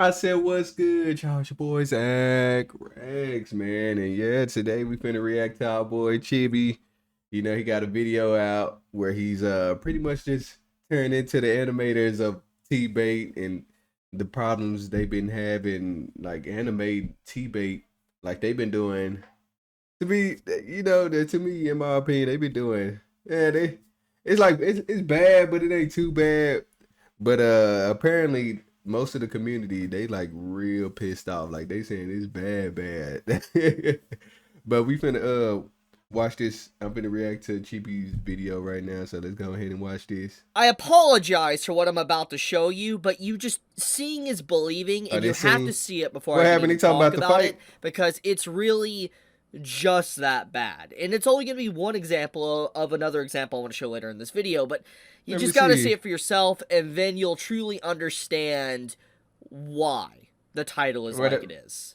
I said, what's good, y'all? It's your boy Zach Rex, man. And yeah, today we finna react to our boy Chibi. You know, he got a video out where he's pretty much just turned into the animators of TBATE and the problems they've been having, like anime TBATE, like they've been doing. To me, to me, in my opinion, they've been doing. Yeah, it's like it's bad, but it ain't too bad. But apparently most of the community they like real pissed off. Like they saying it's bad. But we finna watch this. I'm finna react to Chibi's video right now, so let's go ahead and watch this. I apologize for what I'm about to show you, but you just seeing is believing, and you This have to scene. see it before What I can happened? He even talking talk about the about it, fight? because it's really just that bad. And it's only going to be one example of another example I want to show later in this video, but you Let me just got to see see. it for yourself, and then you'll truly understand why the title is What like it is.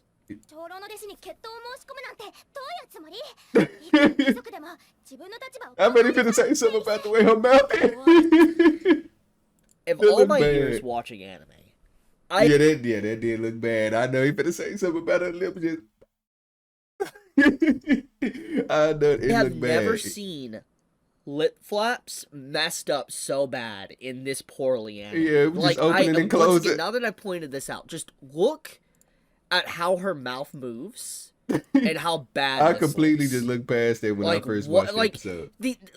I bet he finna say something about the way her mouth is. Of It all look my bad. years watching anime, Yeah, that did look bad. I know he finna say something about her lip just. I know I it have looked never bad. seen lip flaps messed up so bad in this poorly Yeah, animated. we just Like, open it and once close again, it. now that I pointed this out, just look at how her mouth moves and how bad I this completely just looks. looked past it when I Like, first what, watched the like, episode.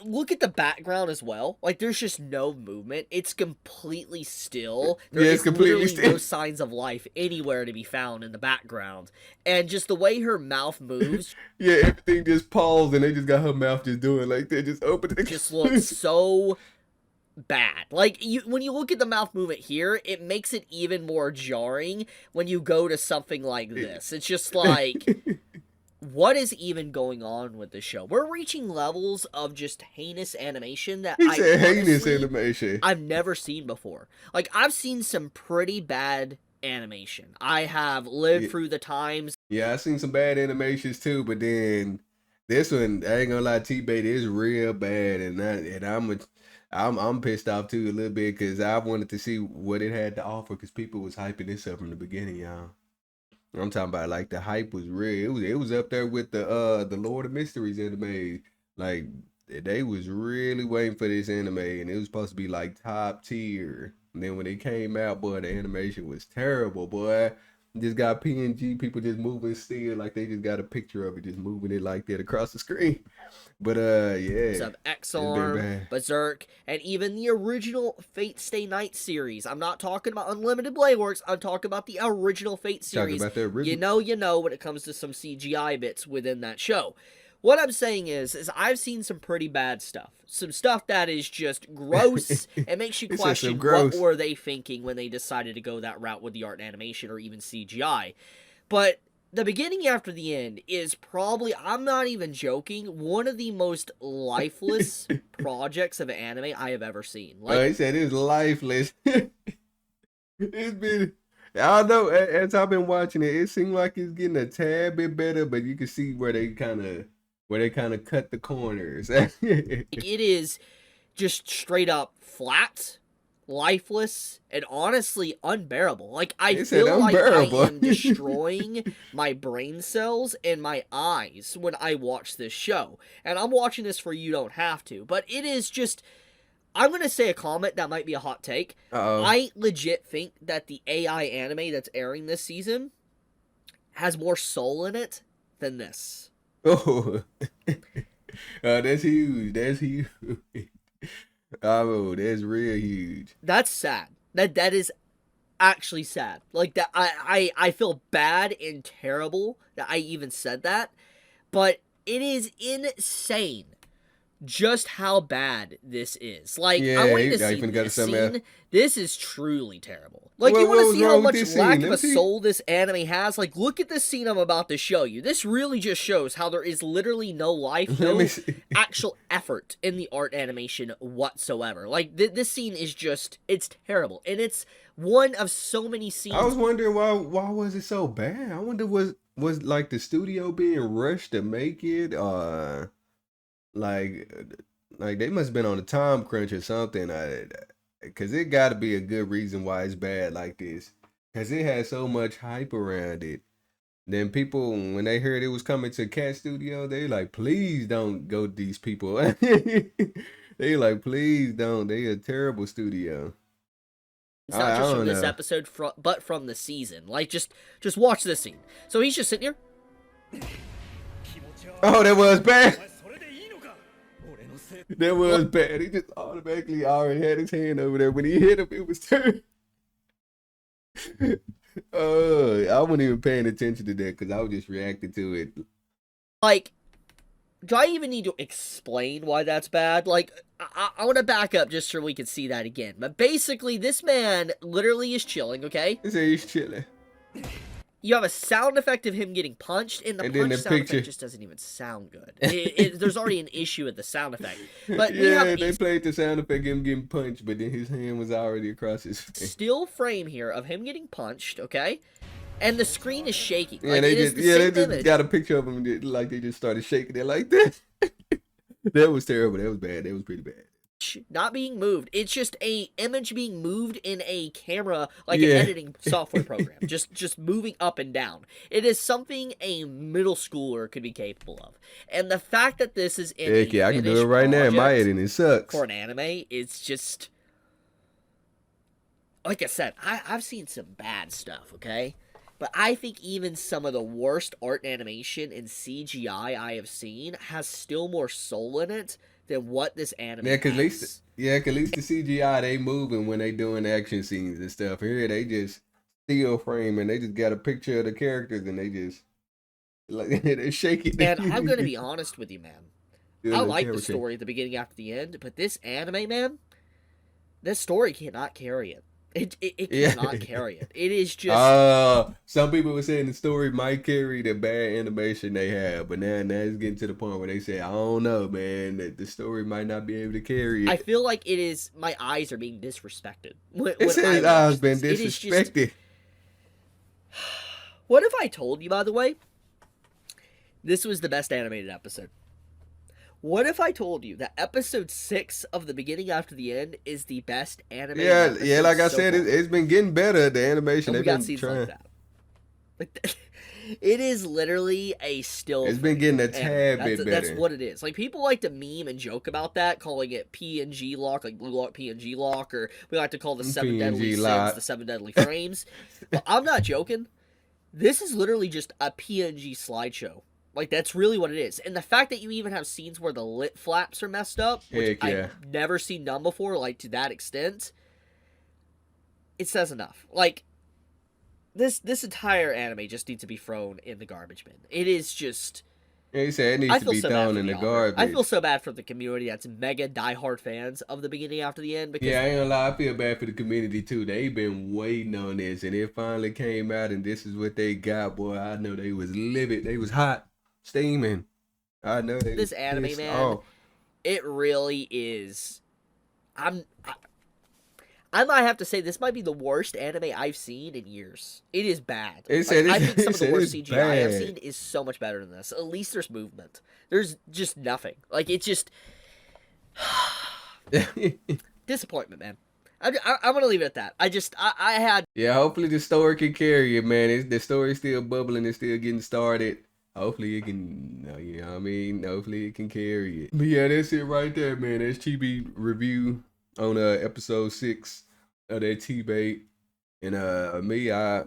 look at the background as well. Like, there's just no movement. It's completely still. There Yeah, it's is completely literally no still. signs of life anywhere to be found in the background. And just the way her mouth moves Yeah, everything just paused and they just got her mouth just doing like they just open it and just looks close it. so bad. Like, when you look at the mouth movement here, it makes it even more jarring when you go to something like this. It's just like, what is even going on with the show? We're reaching levels of just heinous animation that He I said heinous honestly animation. I've never seen before. Like, I've seen some pretty bad animation. I have lived Yeah, through the times. yeah, I seen some bad animations too, but then this one, I ain't gonna lie, T-Bait is real bad, and I'm pissed off too a little bit because I wanted to see what it had to offer because people was hyping this up from the beginning, y'all. I'm talking about like the hype was real. It was up there with the Lord of Mysteries anime. Like they was really waiting for this anime, and it was supposed to be like top tier. And then when it came out, boy, the animation was terrible, boy. Just got PNG people just moving still, like they just got a picture of it, just moving it like that across the screen. But yeah, Of it's been X-Arm, bad. Berserk, and even the original Fate Stay Night series. I'm not talking about Unlimited Blade Works, I'm talking about the original Fate Talking series. about the You original. know when it comes to some CGI bits within that show. What I'm saying is I've seen some pretty bad stuff. Some stuff that is just gross and makes you It said some question what gross. were they thinking when they decided to go that route with the art and animation or even CGI. But the beginning after the end is probably, I'm not even joking, one of the most lifeless projects of anime I have ever seen. Like, He said it's lifeless. It's been, I don't know. As I've been watching it, it seemed like it's getting a tad bit better, but you can see where they kind of cut the corners. it is just straight up flat, lifeless, and honestly unbearable. Like, I It said feel like I unbearable. am destroying my brain cells and my eyes when I watch this show. And I'm watching this for You Don't Have To, but it is just, I'm going to say a comment that might be a hot take. Uh-oh. I legit think that the AI anime that's airing this season has more soul in it than this. Oh, that's huge. That's huge. Oh, that's real huge. That's sad. That is actually sad. Like, that I feel bad and terrible that I even said that, but it is insane just how bad this is. Like, I Yeah, want you to I see even got this something else. scene. This is truly terrible. Like, you What want to was see how wrong with much this lack scene? of Let me a see. soul this anime has? Like, look at this scene I'm about to show you. This really just shows how there is literally no life, Let me no see. actual effort in the art animation whatsoever. Like, this scene is just, it's terrible. And it's one of so many I was scenes. wondering why was it so bad? I wonder was like the studio being rushed to make it, like like they must have been on a time crunch or something. Cause it got to be a good reason why it's bad like this. because it had so much hype around it. Then people, when they heard it was coming to Cat Studio, they like, please don't go to these people. They like, please don't. They a terrible studio. It's not I just from don't this know. episode, but from the season. Like, just watch this scene. So he's just sitting here. Oh, that was bad. That was bad. He just automatically already had his hand over there. When he hit him, it was turned. I wasn't even paying attention to that because I was just reacting to it. Like, do I even need to explain why that's bad? Like, I want to back up just so we can see that again. But basically, this man literally is chilling, okay? He said he's chilling. You have a sound effect of him getting punched, and the punch sound effect just doesn't even sound good. There's already an issue with the sound effect. But yeah, they played the sound effect of him getting punched, but then his hand was already across his face. Still frame here of him getting punched, okay? And the screen is shaking. Yeah, like, they just got a picture of him, like they just started shaking it like that. That was terrible. That was bad. That was pretty bad. Not being moved. It's just a image being moved in a camera, like an editing software program. just moving up and down. It is something a middle schooler could be capable of. And the fact that this is in I can do it right now. My editing, it sucks. For an anime, it's just, like I said, I've seen some bad stuff, okay? But I think even some of the worst art animation and CGI I have seen has still more soul in it than what this anime has. Cause at least the CGI, they moving when they doing action scenes and stuff. Here they just still frame and they just got a picture of the characters and they just like they shake it. And I'm gonna be honest with you, man. I like the story at the beginning after the end, but this anime, man, this story cannot carry it. It cannot carry it. It is just. Some people were saying the story might carry the bad animation they have, but now it's getting to the point where they say, I don't know, man, that the story might not be able to carry it. I feel like it is. My eyes are being disrespected. It says eyes been disrespected. What if I told you, by the way, this was the best animated episode? What if I told you that episode 6 of the beginning after the end is the best animated episode? Yeah, like I said, it's been getting better, the animation. They've been trying. Like that. Like, it is literally a still. It's been getting a tad bit better. That's what it is. Like, people like to meme and joke about that, calling it PNG lock, like Blue Lock PNG lock, or we like to call the 7 deadly sins the 7 deadly frames. But I'm not joking. This is literally just a PNG slideshow. Like, that's really what it is. And the fact that you even have scenes where the lip flaps are messed up, which I've never seen done before, like, to that extent, it says enough. Like, this entire anime just needs to be thrown in the garbage bin. It is just... Yeah, he said it needs to be thrown in the garbage. I feel so bad for the community that's mega diehard fans of the beginning after the end. Because I ain't gonna lie, I feel bad for the community too. They've been waiting on this, and it finally came out, and this is what they got, boy. I know they was livid. They was hot. Steaming. I know this anime, man. It really is. I might have to say this might be the worst anime I've seen in years. It is bad. I think some of the worst CGI I've seen is so much better than this. At least there's movement. There's just nothing. Like, it's just disappointment, man. I'm gonna leave it at that. I had. Yeah, hopefully the story can carry it, man. The story's still bubbling. It's still getting started. Hopefully it can, you know what I mean? Hopefully it can carry it. But yeah, that's it right there, man. That's Chibi review on episode 6 of that TBATE. And me, I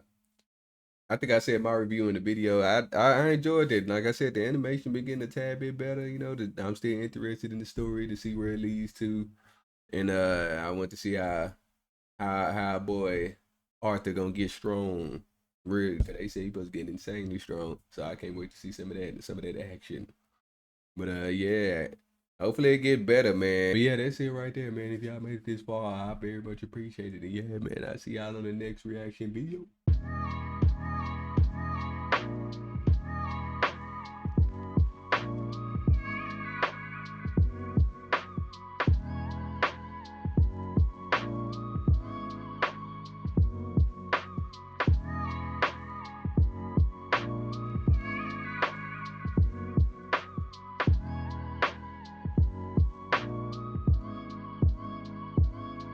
think I said my review in the video. I enjoyed it. Like I said, the animation been getting a tad bit better. You know, I'm still interested in the story to see where it leads to. And I want to see how boy Arthur gonna get strong. Really, because they say he was getting insanely strong. So I can't wait to see some of that action. But yeah, hopefully it get better, man. But yeah, that's it right there, man. If y'all made it this far, I very much appreciate it. And yeah, man, I'll see y'all on the next reaction video.